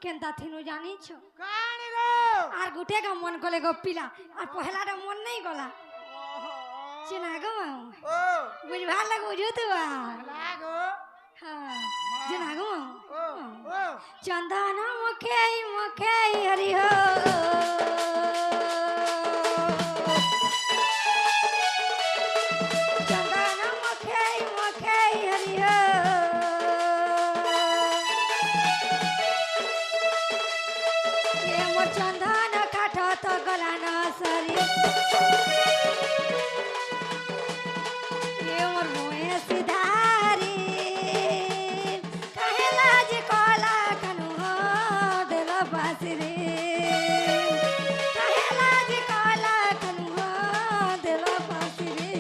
কেনতা থিনু জানিছ কানি গো আর গুটে গা মন গলে গো পিলা আর পহলাটা মন নাই গলা চিনা গো ও বুঝ ভাল লাগো বুঝো তো লাগো হ্যাঁ চিনা গো ও ও চন্দন মুখে মুখে হরি হো চন্দন মুখে মুখে হরি হো এ মোর চন্দন কাঠ তো গলা না সরি এ মোর মোয়ে সিধারি কহেলা যে কলা কানু হো দেল বাসরে কহেলা যে কলা কানু হো দেল বাসরে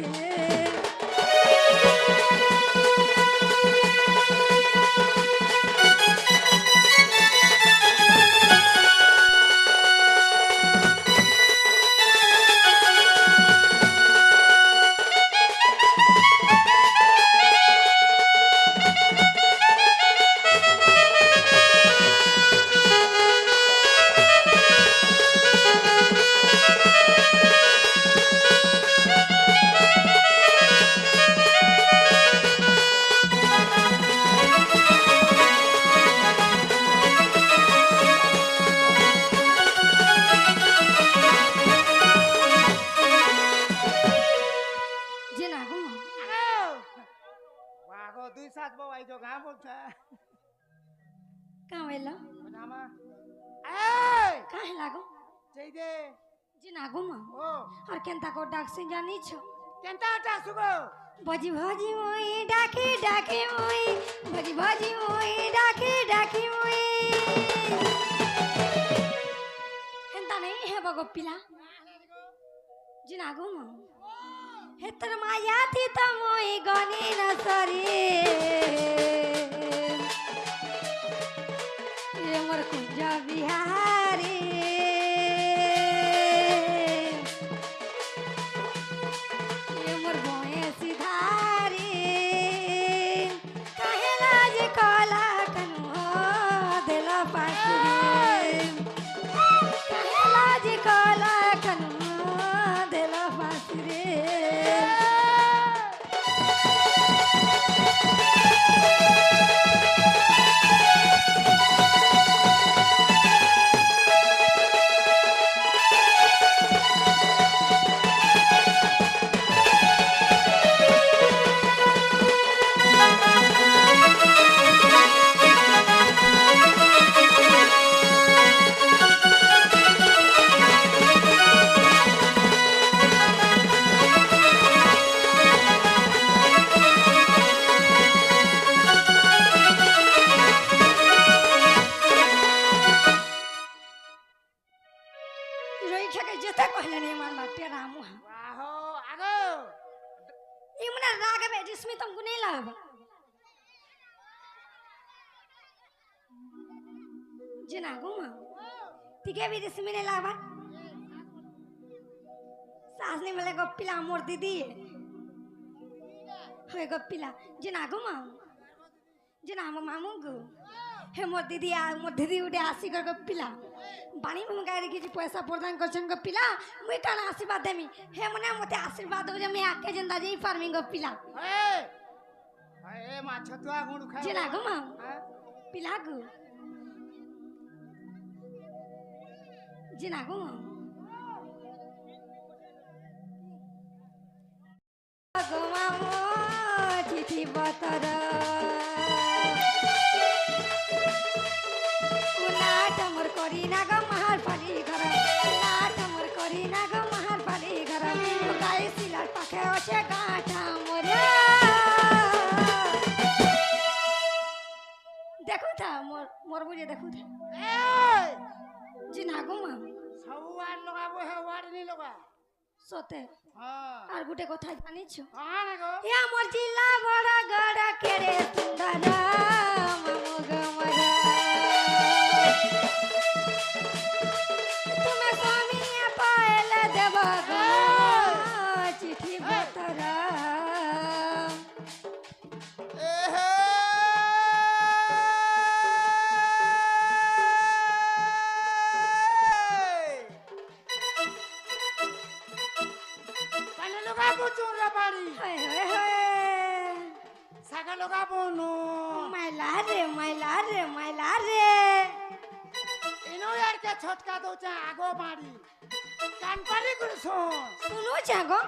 জিনা গো वागो दुई सात बो आई जो गां बोलता কাম এলো नामा ए কাহে লাগো जय दे জিনা গো ओ আর কেনতা কো ডাকছে জানিছ केंता टा सुगो ভজি ভজি মই ডাকি ডাকি মই ভজি ভজি মই ডাকি ডাকি মই হেনতা নেই হে বগো পিলা জিনা গো হে তোর মায়া থি তো মই গনি না সরি এ মোর কুঞ্জ বিহারি এ মোর বয়ে সিধারি কহেলা যে কলা কানু হো দেল পাসরে কহেলা যে কলা কানু হো দেল পাসরে রই খেকে যেতে কহলে নে মান বাটে রামু वाहो आगो ई मने रागबे जिसमें तुमको नहीं लागबा जना गुमा तिके भी जिसमें नहीं लागबा सास ने मिले गप्पिला मोर दीदी होय गप्पिला जना गुमा जना मामू गो हे मोर दीदी उडे आसी कर गप्पिला बाणी में गाड़ी की पैसा प्रदान करछन गप्पिला मुई कान आशीर्वाद देमी हे मने मते आशीर्वाद दो जे मैं आके जिंदा जी फार्मिंग गप्पिला ए मा छतुआ गुण खाए जना गुमा पिला गो जना गुमा गुमा मो चिठी बतर उनाट मोर करी ना गो महार पाली घर उनाट मोर करी ना गो महार पाली घर गाय सिलार पाखे আছে গাঁঠা মোরে দেখো থা মোর বুঝে দেখো থা ए জি না গো মা सब वार लगाबो है वार नहीं लगा সতে हां আর গুটে কথা জানিছ कहां है गो ইয়া মোর জিলা বড় গড় কেরে সুন্দর মামু গো মরা তুমি স্বামী পাইলে দেব গো চিঠি বতরা ए हे ছটকা দউছে আগো মারি কান পারি করে শোন শুনো জাগো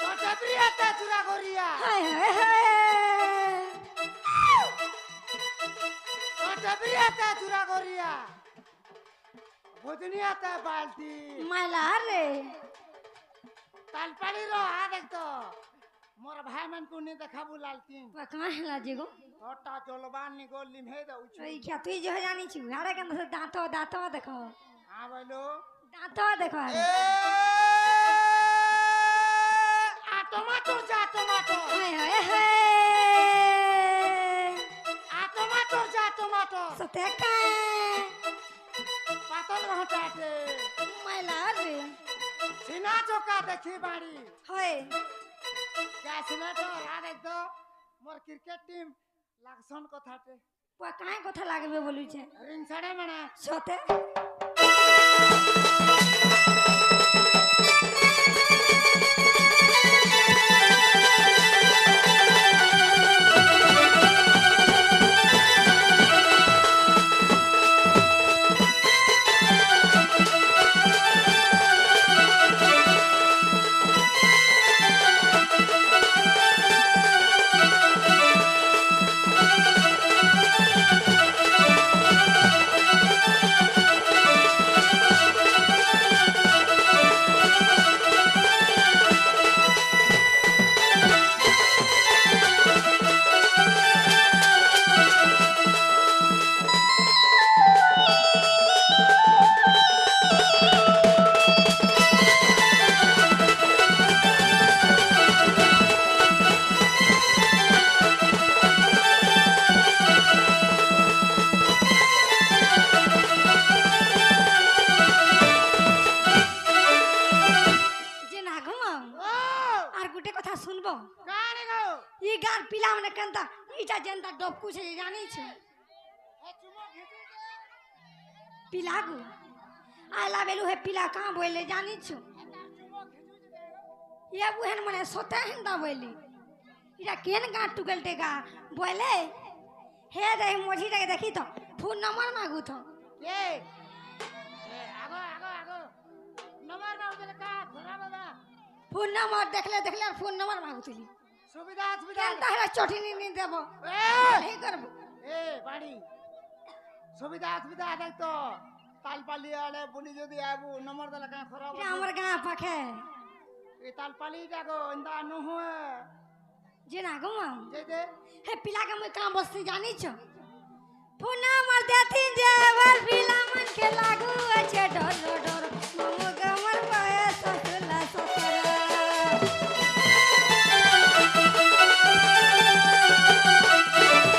তোটা প্রিয়াটা চুরা করিয়া হায় হায় হায় তোটা প্রিয়াটা চুরা করিয়া বুঝনিয়াটা বালতি মাইলা রে তাল পাড়ি র আ দেখ তো মোর ভাই মান কোনি দেখাবু লালতিন কहाँ हेला जेगो তোটা জলবান নি গো লিমহে দউছি ওই क्या তুই जो जानी छु हारे के से दांत दांत देखो হ্যাঁ বলো दांत देखो টমাটো যা টমাটো हाय हाय हाय টমাটো যা টমাটো सते का পাতল রহটাতে माइला रे সিনা চোকা দেখি বাড়ি होय গ্যাসিনা তো আর একদম মোর ক্রিকেট টিম লাগছন কথাতে পুয়া কাहे কথা লাগবে বলু छे রিং ছাড়ে মানে सते जे ना घुमाओ ও আর গুটে কথা শুনবো গানে গো ই গান পিলা মানে কেনতা ইটা জেনতা ডবকু छे জানি छु এ চুমো ঘিচি দে पिला गु आला बेलु हे पिला कहाँ बोले जानी छु তার চুমো ঘিচি দে ये बुहन मने सोते हिंदा बोली इरा केन गांठ टुकल टेका बोले हे रे मोझी रे देखी तो फोन नंबर मांगू तो কে আগো আগো আগো নমার নাও দিলে কা ঘোরা বাবা फोन नंबर देखले देखले फोन नंबर मांगू तुली সুবিধা সুবিধা केन ताहरा चोटी नी देबो এ नहीं करबो এ বাড়ি সুবিধা সুবিধা দেখ তো তাল পালি আলে বলি যদি আবু নম্বর দিলে কা খরাব ये हमर गां पाखे এ তাল পালি যাগো ইন্দা নহু जे ना घुमाओ যে যে हे पिला के मैं काम बस्ती जानी छु फोन नंबर देती जे वर पिला मन के लागू अच्छे डर डर ममो गमर पाए ससला ससरा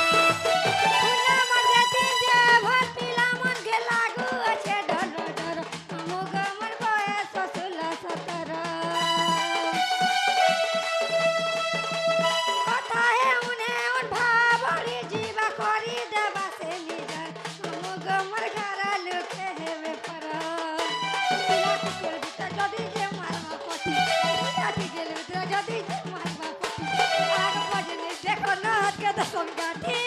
पुना मर देती जे भर पिला मन के लागू अच्छे डर डर ममो गमर पाए ससला ससरा কথা হে উনে উন ভাবরি জীবা করি দেবা সে লিডার মমো গমর ঘরা লুকে হেবে পর পিলা কুকুর দিতা যদি যে মারবা পটি লাঠি গেল ভিতরে যদি যে মারবা পটি আগ বজনে দেখো নাচ কে দশম গাঠি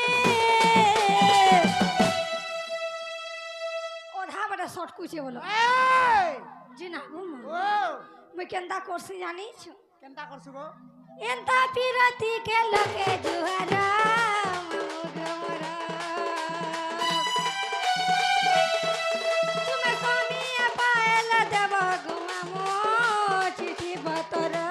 ওধা বড় শর্ট কুছে বলো এই জি না ঘুমা ও মই কেনতা করছি জানিছ কেনটা করছু গো एंता पिरती के लगे जुहरा ममो गमरा तुम्हें कमी पायल देव गुमामो चिठी बतरा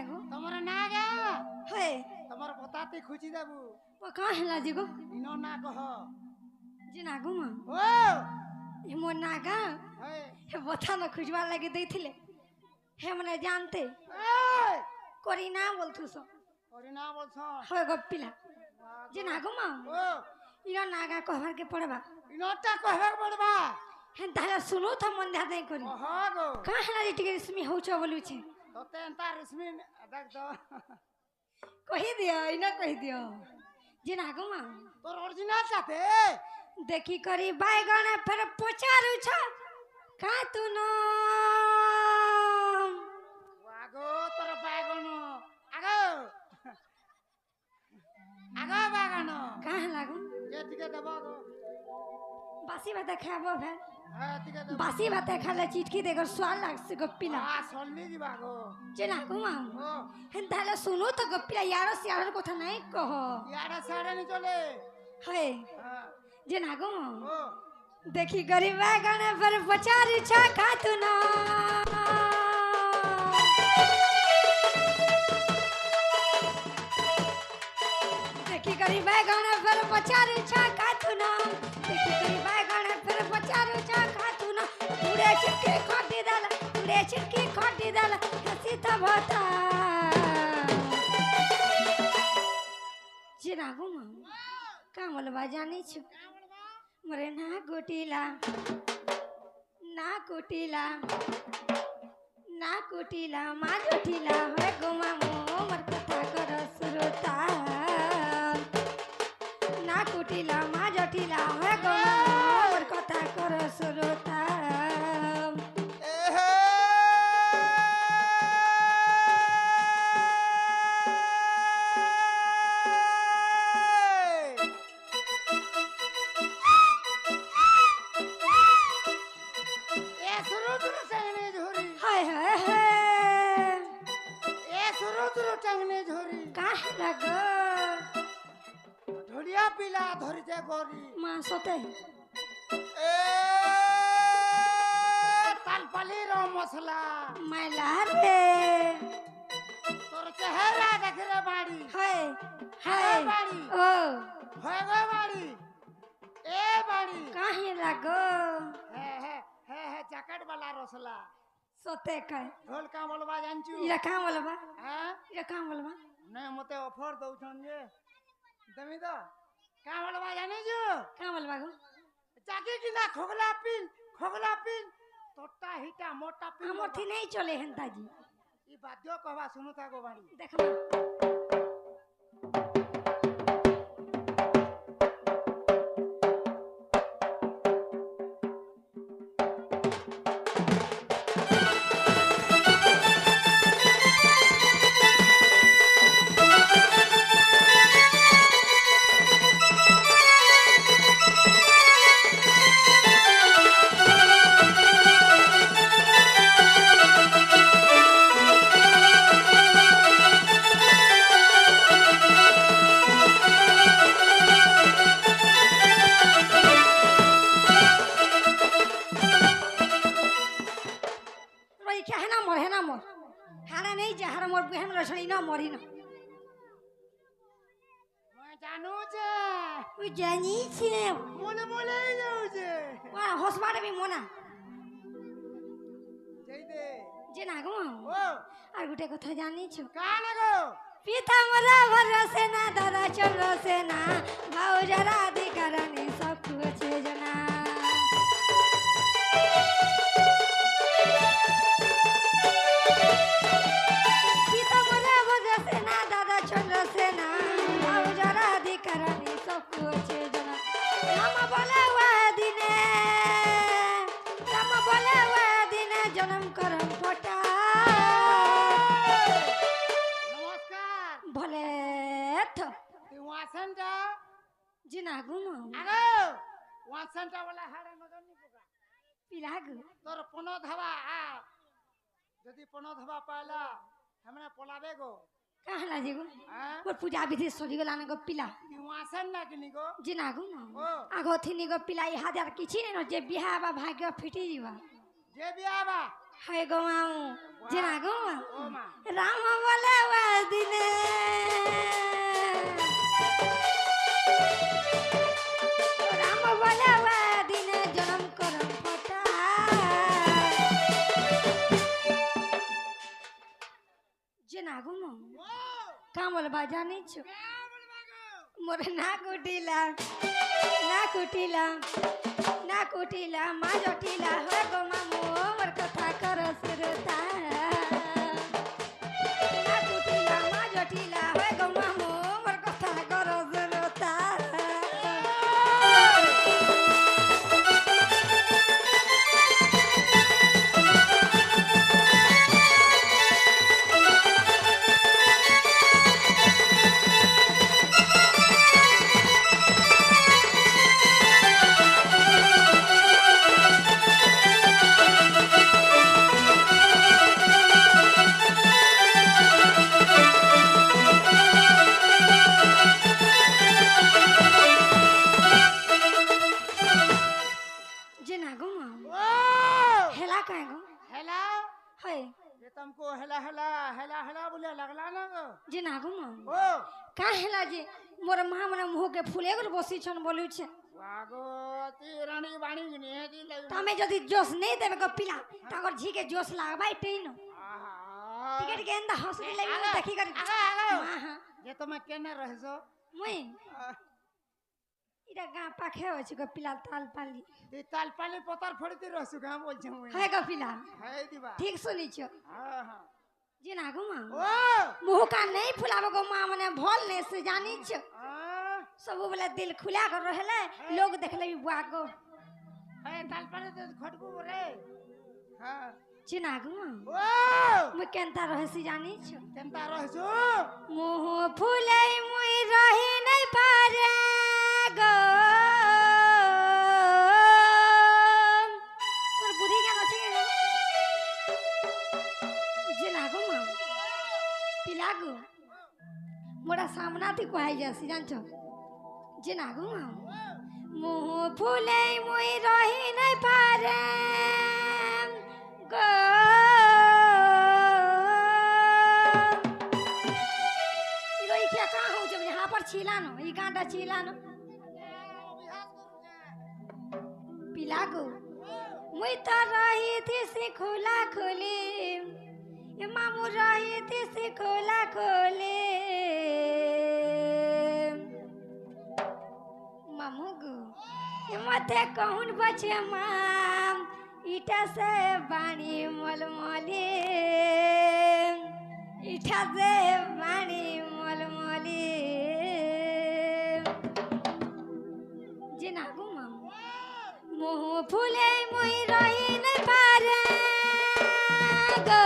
गो तमर ना गा हे तमर बताते खुची देबू वो कहाँ है लाजी गो इनो ना कह जे नागो माँ ओ हे मोर नागा हे हे बता ना खुजवा लगे देथिले हे मने जानते ए कोरी ना बोलतु सो ओरी ना बोलछ हो गो पिला जे नागो माँ ओ इनो नागा कहर के पड़बा इनोटा कहबे पड़बा हे ताला सुनो था मन ध्यान नहीं करी ओहो गो कहाँ है लाजी टिके इसमें हो छो बोलू छे तते अंता रश्मि देख तो कही दियो इना कही दियो जे नागो माँ तोर ओरिजिनल साथे देखी करी बैगन फिर पचारू छ का तू न वागो तोर बैगन आगो आगो बैगन कहाँ लागू जे टिके देबो गो बासी भात खाबो भे हे टिके देबो बासी भात खाले चिटकी देकर स्वाद लागसे गप्पिला आ सोलनी जी बागो जे नागो माँ ओ हेन ताले सुनो तो गप्पिला यारो सियारो কথা নাই কহ यारा साड़े नहीं चले हे हां जे नागो माँ ओ देखी गरीब बैगन पर पचारू छ का तू न देखी गरीब बैगन पर पचारू छ का तू न देखी गरीब बैगन पर पचारू छ का तू न पूरे चिटके काटी दल पूरे चिटके काटी दल हसी त भता जे नागो माँ का बोलबा जानी छ मरे ना कुटिला मा जुटिला हे गोमा मोर कथा कर सुरता ना कुटिला मा जटिला हे गोमा मोर कथा कर सुरता एहे ए सुरुद्र टंगने झोरी हाय हाय हाय ए सुरुद्र टंगने झोरी काहे लगो ढोलिया पिला धरिते गोरी मां सोते ए तालपाली रो मसला मैला रे तोर चेहरा देख रे बाड़ी हाय हाय हाय बाड़ी ओ होय गो बाड़ी ए बाड़ी काहे लगो हे जैकेट वाला रसला सोते काय ढोल का बोलबा जानचू इरा का बोलबा हां इरा का बोलबा नहीं मते ऑफर दउछन जे दमी द का बोलबा जाने जो का बोलबा गो चाकी किना खोगला पिन तोटा हिटा मोटा पिन हमर थी नहीं चले हंताजी ई बाद्य कहबा सुनु था गो बाड़ी देखमा रोई क्या है ना मोर हारा नहीं जा हारा मोर बहन रसड़ी ना मोरी ना मैं जानू जे उ जानी छे मोले जाऊ जे वा होसबारे भी मोना जई दे जे ना गो ओ আর গুটে কথা জানিছ कान गो পিতামরা ভরসে না দাদা চলসে না ভাউজারা অধিকারণী সব কুছে জানা পিতামরা ভরসে না দাদা চলসে না ভাউজারা অধিকারণী সব কুছে জানা রাম বলে ওয়া দিনে জন্ম করম ফটা नमस्कार भले थो तू वासंटा जिना गुमा आगो वासंटा वाला हाड़े नजर नहीं पका पिलागु तोर पनो धवा आ यदि पनो धवा पाला हमने पोलाबे गो कहाँ लाजी गो हां मोर पूजा विधि सरी गला ने गो पिला तू वासन ना किनी गो जिना गुमा ओ आगो थिनी गो पिला ई हजार किछि ने जे बिहा बा भाग्य फिटी जीवा जे बियाबा हाय गो माऊ जना गो ओ মা राम बोले दिने राम बोले दिने जन्म करम पता जना गो माऊ काम बोल बाजा नहीं छु मोरे ना कुटिला मा जटिला हो गो मामू मोर कथा कर सुरता ना कुटिला मा जटिला हो गो मामू मोर कथा कर सुरता जना गो मामू ओ हेला काहे गो हेला हाय ये तुमको हेला हेला हेला हेला बोले लगला ना गो जना गो मामू ओ का हेला जे मोर मां मने मुह के फुले गो बसी छन बोलु छे वागो ती रानी बाणी ने दी लग तमे जदी जोश नहीं देबे गो पिला तागर झी के जोश लागबाई टेन आहा टिकट के अंदर हंसरी लगी देखी कर आगा मां हां जे तुम केने रहजो मुई इरा गा पाखे हो छ गो पिला ताल पाली ती ताल पाली पतार फड़ती रहसु का बोल छ मुई है गो पिला है दिबा ठीक सुनी छ हां हां जी ना गो मां ओ मुंह का नहीं फुलाबो गो मां मने भोल ने से जानी छ हां सब बोले दिल खुला कर रहले लोग देखले बुआ गो है ताल पाली तो खटकू रे हां जी ना गो मां ओ मुई केनता रहसी जानी छ केनता रहसु मुंह फुले मुई रही नहीं पारे गो तोर बुद्धि ज्ञान अछि के जे ना गो मां पिला गो मोरा सामना थी कोहाई जासी जान छ जे ना गो मां मुंह फुले मुई रही नहीं पारे गो रोई क्या कहाँ हो जब यहाँ पर छिलानो ई गांडा छिलानो पिलागो मुई तो रही थी से खोला खोले ये मामू रही थी से खोला खोले मामू गो ये मते कौन बचे माम इटा से बाणी मलमले इटा से बाणी मलमले जना गो मामू मुँह फूले मुई रही नहीं पारे गो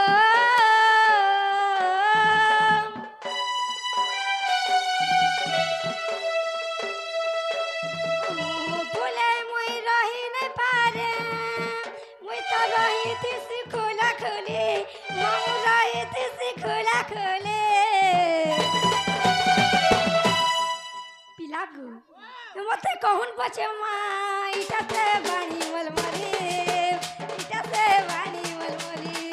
मुँह फूले मुई रही नहीं पारे मुई तो रही थी सी खोला खोले मामू रही थी सी खोला खोले पिलागो मते कहून बचे माँ इटा से बाणी मलमली इटा से बाणी मलमली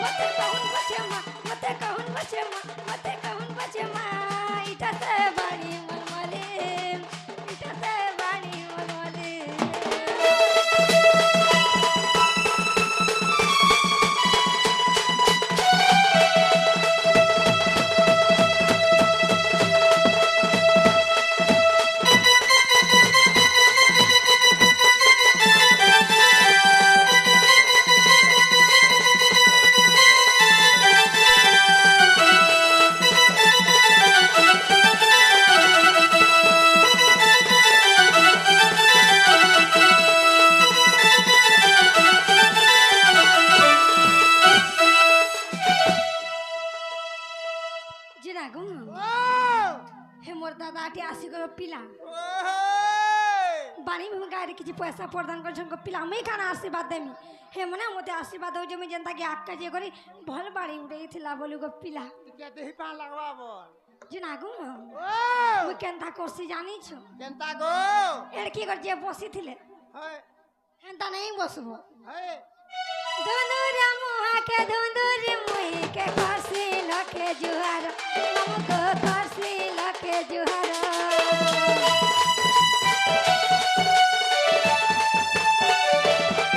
मते कहून बचे माँ मते कहून बचे माँ मते कहून बचे माँ इटा से बाणी मलमली इटा से बाणी मलमली जिना गो ओ हे मोर दादा आटी आसी गो पिला ओहे बाणी में गाड़ी किछि पैसा प्रदान कर छन को पिला मैं खाना आशीर्वाद देमी हे मने मते आशीर्वाद हो जे मैं जनता के आक्का जे करी भल बाड़ी उड़े थिला बोलु गो पिला के देही पा लगवा बोल जिना गो ओ मैं केनता कोसी जानी छ केनता गो एड़की कर जे बसी थिले है हेंता नहीं बसबो है दोनों रे मुहा के धुंदुर मुई के करसी लके जुहार हमको करसी लके जुहार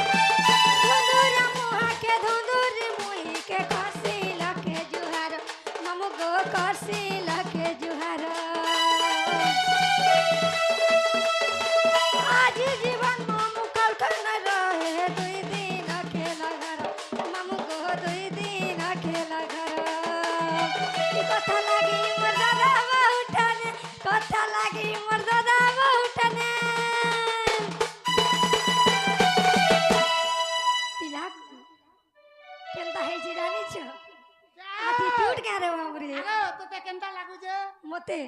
धुंदुर मुहा के धुंदुर मुई के करसी लके जुहार हमको करसी लके जुहार आज जीवन मामू कल कर न रहे दुई दिन खेला घर मामू को दुई दिन खेला घर ई कथा लागी मोर दादा बहुटने कथा लागी मोर दादा बहुटने पिला केनता है जी रानी छ आती टूट गया रे बाबरे আগে তোতে কেনটা লাগুছে मते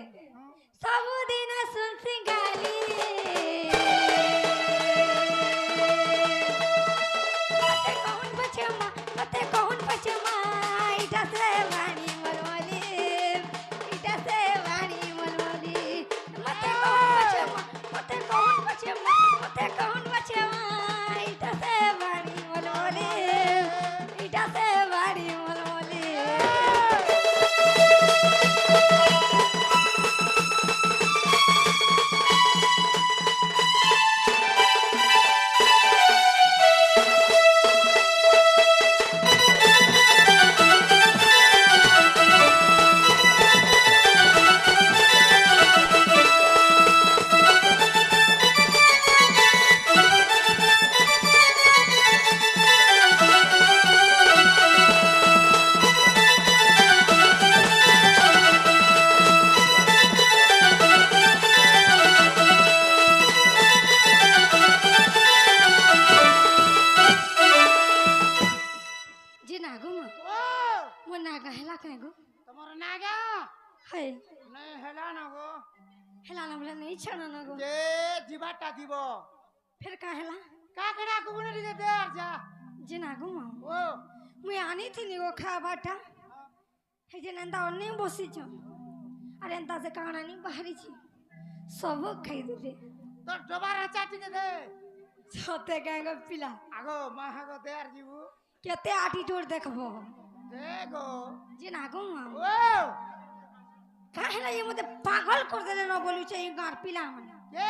सबुदिन सुनसी गाली मते कौन पछमा इटा से वाणी मलमली इटा से वाणी मलमली मते कौन पछमा इटा से वाणी मलमली इटा से वाणी मलमली जी नागो म ও मो नागा हेला कागो তোমার নাগা है নাই হেলা না গো हेला ना बोला नहीं छाना ना गो যে জিবাটা দিব फिर का हेला কাকড়া কুগুনে দিতে দে আর যা जी नागो म ও मुई आनी थी नी वो खाबाटा हे जे नंदा ओने बसी छ अरे अंता से काना नहीं बाहरी छी सब खाई दे তোর ডবার চাটিকে দে छते गांगो पिला আগো মাহাগো দে আর জিবু केते एटीट्यूड देखबो দে গো जी नागो म ও का हेला ये मते पागल कर देले न बोलू छ ई गार पिला मन এ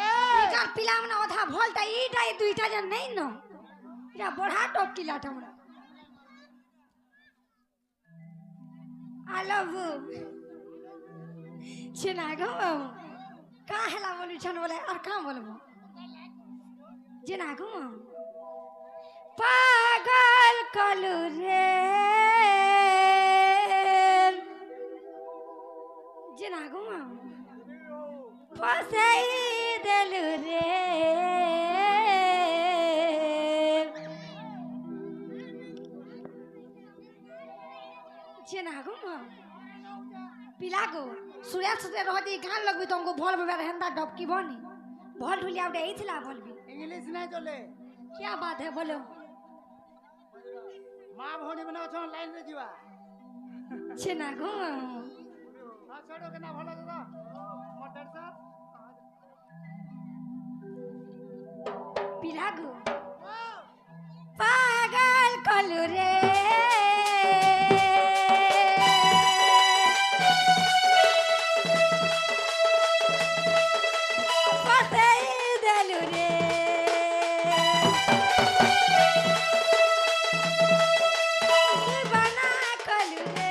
এ ई गार पिला मन आधा भोलता ईटा ई दुईटा जन नहीं न इरा बड़ा टॉप किला हमरा आई लव यू छिना गो का हेला बोलू छन बोले और का बोलबो जिना गो पागल कलू रे जिना गो फसाई देलू रे जिना गो पिला गो सूर्या सुते रहती गान लगबी तुमको भोल बेबे हेंदा डबकी बनी भोल ढुलिया उडे इथला बोलबी ইংলিশ নাই চলে क्या बात है बोलो মা ভଉଣୀ মানে অছন লাইন রে ଯିବା छिना गो ହଁ ଛୋଡ଼ କେନା ଭଲ ଦାଦା ମୋଟର ସାହ पिला गो पागल कलू रे फसाई देलू रे दीवाना कलू रे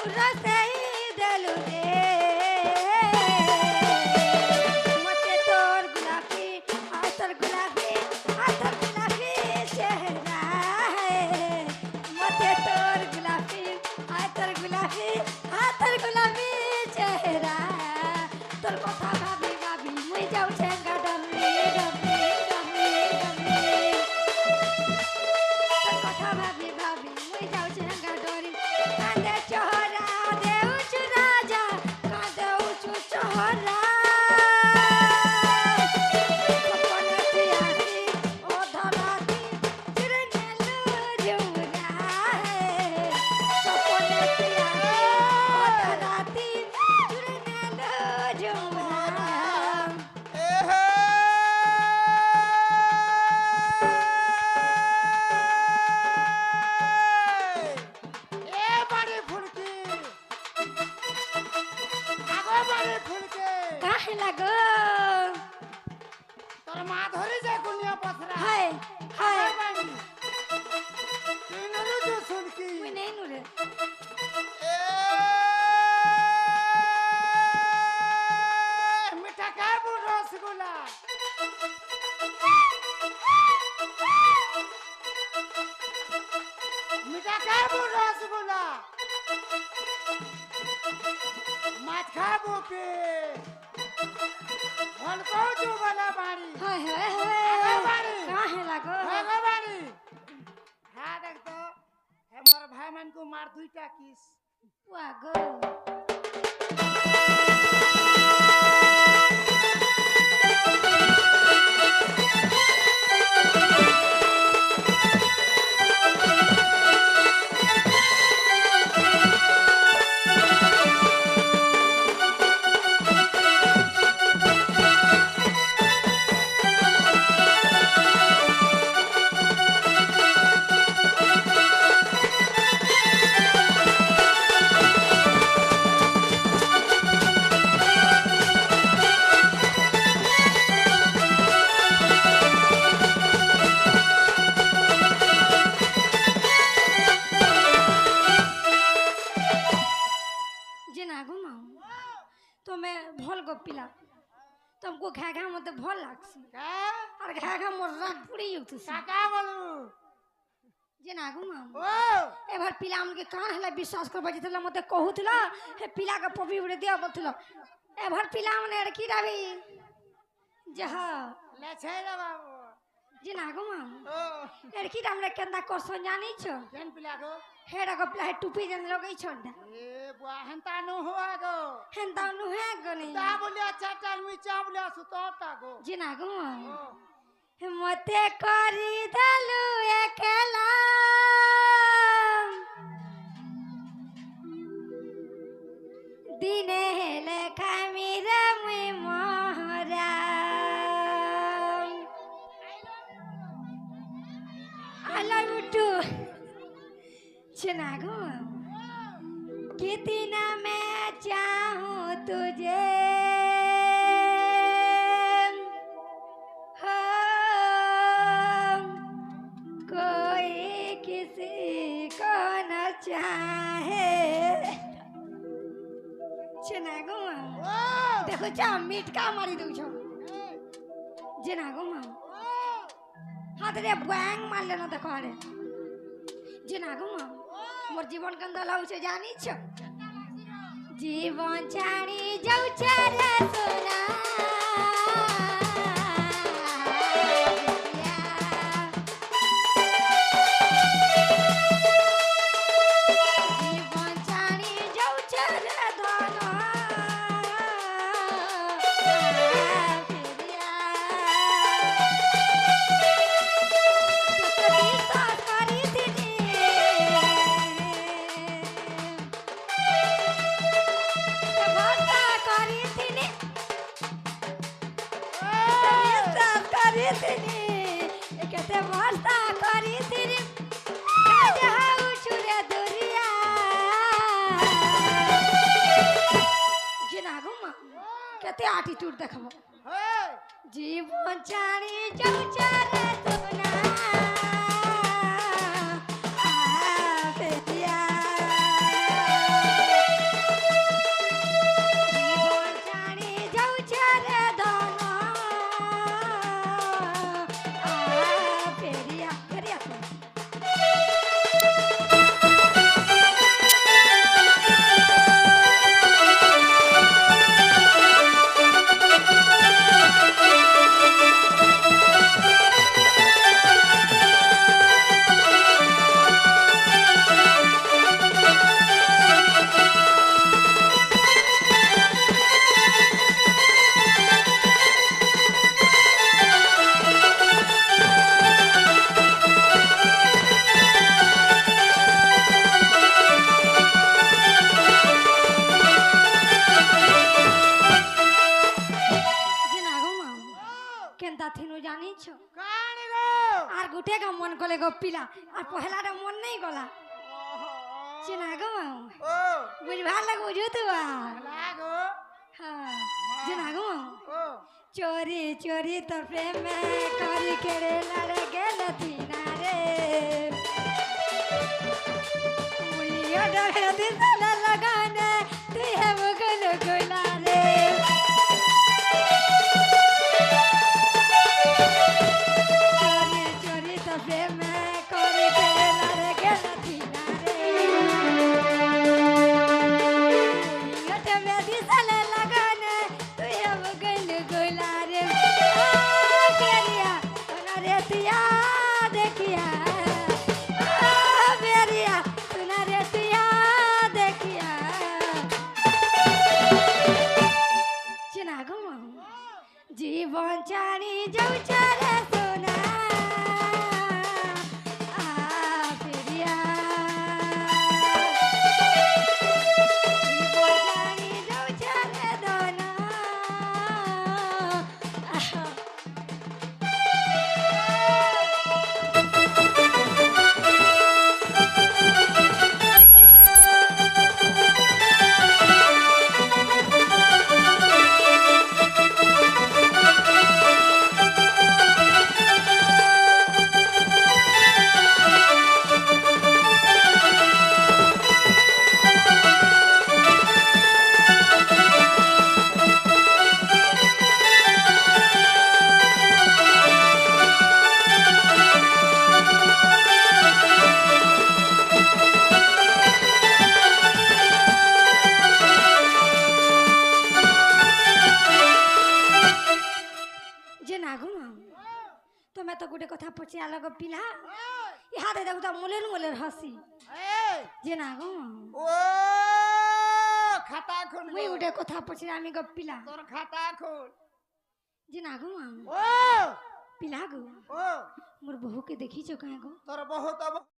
रसाई देलू रे मते तोर गुलाबी आतर गुलाबी चेहरा है मते तोर गुलाबी आतर गुलाबी चेहरा तोर কথা ভাবি ভাবি মই যাও ঠেঙ্গা ডরি ডরি ডরি ডরি তোর কথা ভাবি ভাবি মই যাও ঠেঙ্গা ডরি কাঁদে চহরা দেউছু রাজা কাঁদেউছু চহরা সপনে পিয়াসি ও ধরাতি চিরে নেলু ঝুমরা সপনে পিয়াসি ও ধরাতি চিরে নেলু ঝুমরা এ গো তোর মা ধরে যায় কুনিয়া পথরা হায় হায় তুই নলু তো শুনকি মুই নেই নুরে মিঠা খাবো রসগোল্লা মিঠা খাবো রসগোল্লা মাছ খাবো পে ফল কৌচু বলা বাড়ি হায় হায় আগবাড়ি। হায় কাহে লাগো ভগবানি হ্যাঁ দেখ তো হে মোর ভাই মানকু মার দুইটা কিস ওয়া গো যে না গো মা তুমি ভল গপিলা तुमको घा घा मते भल लागसी কা और घा घा मोर रात पुड़ी उठसी কাকা বলু जे ना गो मां ও एभर पिला हमके कान हला विश्वास करबा जेतला मते कहूतला हे पिला के पपी उड़े दिया बतला एभर पिला मने अड़की रावी जहा লেছে রে বাবু जे ना गो मां ও अड़की रामरे केंदा करसन जानी छ কেন পিলা গো हेडा को पिला हे टुपी जन लगई छंडा এ বুয়া হেনতা নো হওয়া গো हेंदा नु है गनी তা বলিয়া চাটাল মি চাবলিয়া সুতটা গো जे ना गो मां ও मते करी दलु एकला दिने लेखा मेरा में मोहरा आई लव यू टू चनागो कितना मैं चाहूं तुझे हो कोई किसी को न चाहे चनागो ও देखो चा मीट का मारी दऊ छो जनागो मां हाथ रे बैंग मार लेना देखो रे जनागो मां मोर जीवन कंदा लाउ छे जानी छ जीवन छाड़ी जाऊ छे रे सोना जीवन छाड़ी जाऊ छे रे धना কেতে অ্যাটিটিউড দেখাবো হে জীবন চারি যাও চারে সোনা পেতিয়া জীবন চারি যাও চারে ধনা পেরিয়া পেরিয়া কানি গো আর গুটে গা মন কলে গো পিলা আর পহেলাটা মন নেই গলা চিনা গো ও বুঝ ভাল লাগে বুঝো তো লাগো হ্যাঁ মা যে না গো ও চোরি চোরি তো প্রেমে করি কেড়ে লড়ে গেল তিনা রে উইয়া ডরে দিশালে লাগানে তুই হে মুগল গুলা রে চোরি চোরি তো প্রেমে করি কেড়ে লড়ে গেল তিনা রে উইয়া ডরে দিশালে লাগানে তুই হে মুগল গুলা রে বেরিয়া সোনা রে তুইয়া দেখিয়া বেরিয়া সোনা রে তুইয়া দেখিয়া চিনা গো জীবন চানি যাউছে রে সোনা বেরিয়া জীবন চানি যাউছে রে দনা যে না গো তুমি তো গোটে কথা পচিয়াল গো পিলা ইহাদে দেখো তো মুলের মুলের হসি এই যে না গো ও খাতা খুল মুই গোটে কথা পচিরা আমি গো পিলা তোর খাতা খুল যে না গো ও পিলা গো ও মোর বহুকে দেখিছো কাঁ গো তোর বহুত